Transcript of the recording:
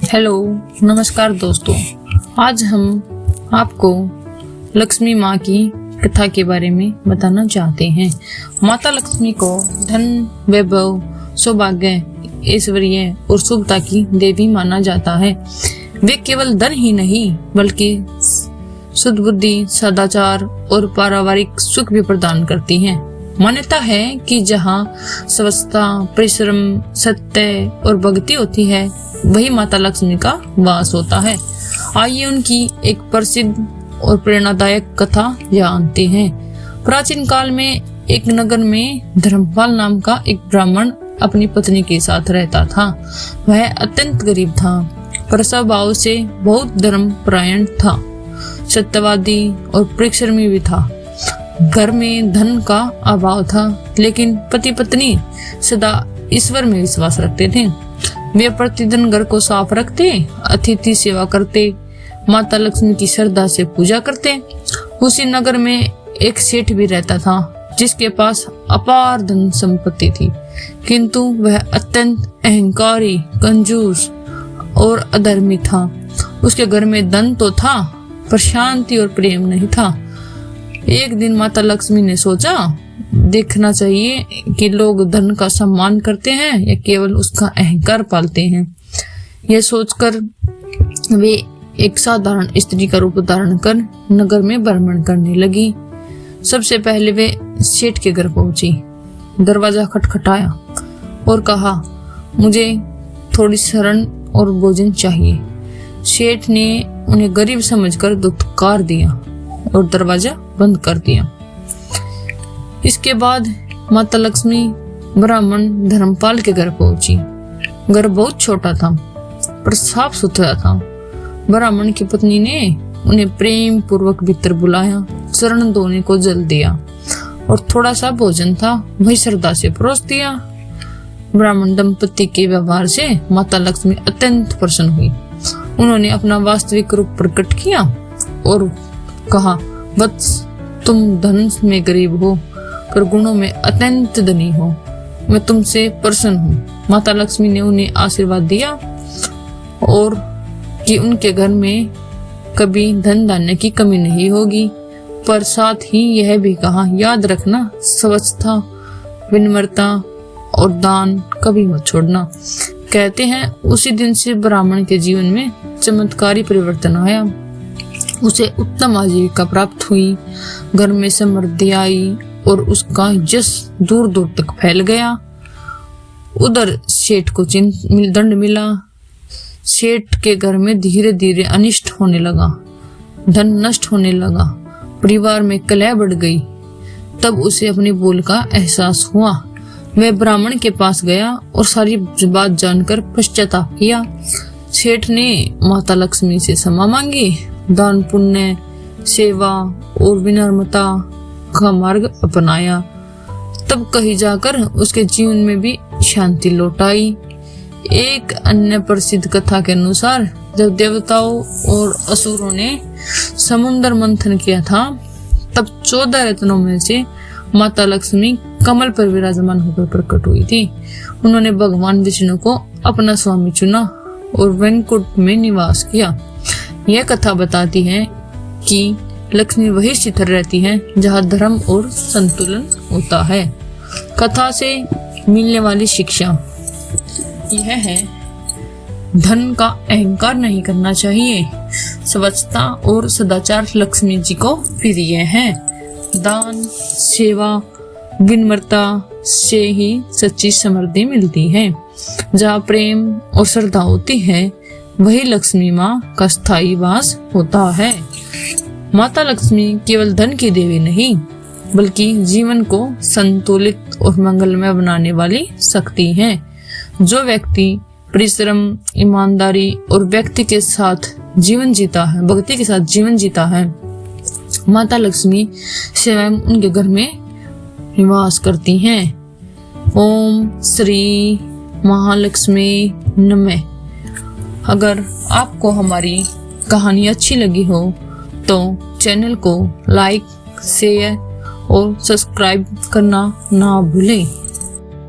Hello नमस्कार दोस्तों, आज हम आपको लक्ष्मी माँ की कथा के बारे में बताना चाहते हैं। माता लक्ष्मी को धन, वैभव, सौभाग्य, ऐश्वर्य और शुभता की देवी माना जाता है। वे केवल धन ही नहीं बल्कि शुद्ध बुद्धि, सदाचार और पारिवारिक सुख भी प्रदान करती हैं। मान्यता है कि जहाँ स्वच्छता, परिश्रम, सत्य और भक्ति होती है वही माता लक्ष्मी का वास होता है। आइए उनकी एक प्रसिद्ध और प्रेरणादायक कथा जानते हैं। प्राचीन काल में एक नगर में धर्मपाल नाम का एक ब्राह्मण अपनी पत्नी के साथ रहता था। वह अत्यंत गरीब था पर स्वभाव से बहुत धर्मपरायण था, सत्यवादी और परिश्रमी भी था। घर में धन का अभाव था लेकिन पति पत्नी सदा ईश्वर में विश्वास रखते थे। वे प्रतिदिन घर को साफ रखते, अतिथि सेवा करते, माता लक्ष्मी की श्रद्धा से पूजा करते। उसी नगर में एक सेठ भी रहता था जिसके पास अपार धन संपत्ति थी, किंतु वह अत्यंत अहंकारी, कंजूस और अधर्मी था। उसके घर में धन तो था पर शांति और प्रेम नहीं था। एक दिन माता लक्ष्मी ने सोचा, देखना चाहिए कि लोग धन का सम्मान करते हैं या केवल उसका अहंकार पालते हैं। यह सोचकर वे एक साधारण स्त्री का रूप धारण कर नगर में भ्रमण करने लगी। सबसे पहले वे सेठ के घर पहुंची, दरवाजा खटखटाया और कहा, मुझे थोड़ी शरण और भोजन चाहिए। सेठ ने उन्हें गरीब समझकर दुत्कार दिया और दरवाजा बंद कर दिया। इसके बाद माता लक्ष्मी ब्राह्मण धर्मपाल के घर पहुंची। घर बहुत छोटा था पर साफ सुथरा था। ब्राह्मण की पत्नी ने उन्हें प्रेम पूर्वक भीतर बुलाया, चरण धोने को जल दिया और थोड़ा सा भोजन था वही श्रद्धा से परोस दिया। ब्राह्मण दंपति के व्यवहार से माता लक्ष्मी अत्यंत प्रसन्न हुई। उन्होंने अपना वास्तविक रूप प्रकट किया और कहा, वत्स, तुम धन में गरीब हो पर गुणों में अत्यंत धनी हो। मैं तुमसे प्रसन्न हूँ। माता लक्ष्मी ने उन्हें आशीर्वाद दिया और कि उनके घर में कभी धन धान्य की कमी नहीं होगी, पर साथ ही यह भी कहा, याद रखना, स्वच्छता, विनम्रता और दान कभी मत छोड़ना। कहते हैं उसी दिन से ब्राह्मण के जीवन में चमत्कारी परिवर्तन आया। उसे उत्तम आजीविका प्राप्त हुई, घर में समृद्धि आई और उसका यश दूर दूर तक फैल गया। उधर सेठ को दंड मिला। सेठ के घर में धीरे धीरे अनिष्ट होने लगा, धन नष्ट होने लगा, परिवार में कलह बढ़ गई। तब उसे अपनी भूल का एहसास हुआ। वह ब्राह्मण के पास गया और सारी बात जानकर पश्चाताप किया। सेठ ने माता लक्ष्मी से क्षमा मांगी, दान, पुण्य, सेवा और विनम्रता का मार्ग अपनाया। तब कहीं जाकर उसके जीवन में भी शांति लौट आई। एक अन्य प्रसिद्ध कथा के अनुसार जब देवताओं और असुरों ने समुद्र मंथन किया था तब 14 रत्नों में से माता लक्ष्मी कमल पर विराजमान होकर प्रकट हुई थी। उन्होंने भगवान विष्णु को अपना स्वामी चुना और वैकुंठ में निवास किया। यह कथा बताती है कि लक्ष्मी वही स्थिर रहती है जहाँ धर्म और संतुलन होता है। कथा से मिलने वाली शिक्षा यह है, धन का अहंकार नहीं करना चाहिए। स्वच्छता और सदाचार लक्ष्मी जी को प्रिय है। दान, सेवा, विनम्रता से ही सच्ची समृद्धि मिलती है। जहाँ प्रेम और श्रद्धा होती है वही लक्ष्मी माँ का स्थायी वास होता है। माता लक्ष्मी केवल धन की देवी नहीं बल्कि जीवन को संतुलित और मंगलमय बनाने वाली शक्ति है। जो व्यक्ति परिश्रम, ईमानदारी और भक्ति के साथ जीवन जीता है, माता लक्ष्मी स्वयं उनके घर में निवास करती हैं। ओम श्री महालक्ष्मी नमः। अगर आपको हमारी कहानी अच्छी लगी हो तो चैनल को लाइक, शेयर और सब्सक्राइब करना ना भूलें।